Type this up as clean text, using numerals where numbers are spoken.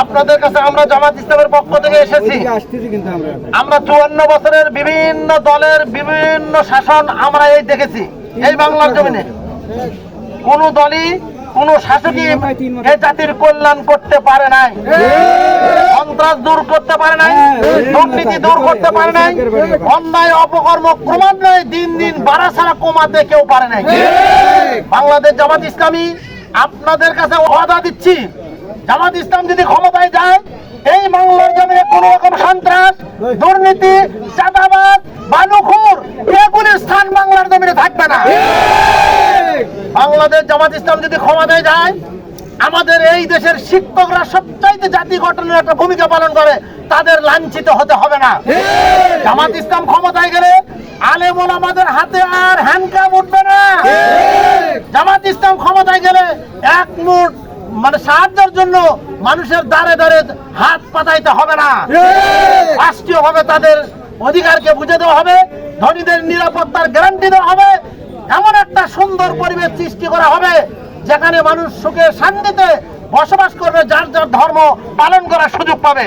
আপনাদের কাছে আমরা জামাত ইসলামের পক্ষ থেকে এসেছি। আমরা 54 বছরের বিভিন্ন দলের বিভিন্ন শাসন আমরা এই দেখেছি এই বাংলার জমিনে। কোন দলই কোন শাসকই এই জাতির কল্যাণ করতে পারে নাই, সন্ত্রাস দূর করতে পারে নাই, দুর্নীতি দূর করতে পারে নাই, অন্যায় অপকর্ম ক্রমান্বয়ে দিন দিন বাড়া ছাড়া কমাতে কেউ পারে নাই। বাংলাদেশ জামাত ইসলামী আপনাদের কাছে ওয়াদা দিচ্ছি, জামাত ইসলাম যদি ক্ষমতায় যায় এই বাংলার জমিনে কোন রকম সন্ত্রাস, দুর্নীতি, চাঁদাবাজ, বালুখোর এগুলির স্থান বাংলার জমিনে থাকবে না। বাংলাদেশ জামাত ইসলাম যদি ক্ষমতায় যায় আমাদের এই দেশের শিক্ষকরা সবচাইতে জাতি গঠনের একটা ভূমিকা পালন করে, তাদের লাঞ্ছিত হতে হবে না। জামাত ইসলাম ক্ষমতায় গেলে আলেম ওলামাদের হাতে আর হ্যান্ডকাপ উঠবে না। জামাত ইসলাম ক্ষমতায় গেলে এক মুঠ সাহায্যের জন্য মানুষের দ্বারে দ্বারে হাত পাতাইতে হবে না। রাষ্ট্রীয়ভাবে তাদের অধিকারকে বুঝে দেওয়া হবে, ধনীদের নিরাপত্তার গ্যারান্টি দেওয়া হবে, এমন একটা সুন্দর পরিবেশ সৃষ্টি করা হবে যেখানে মানুষ সুখে শান্তিতে বসবাস করবে, যার যার ধর্ম পালন করার সুযোগ পাবে।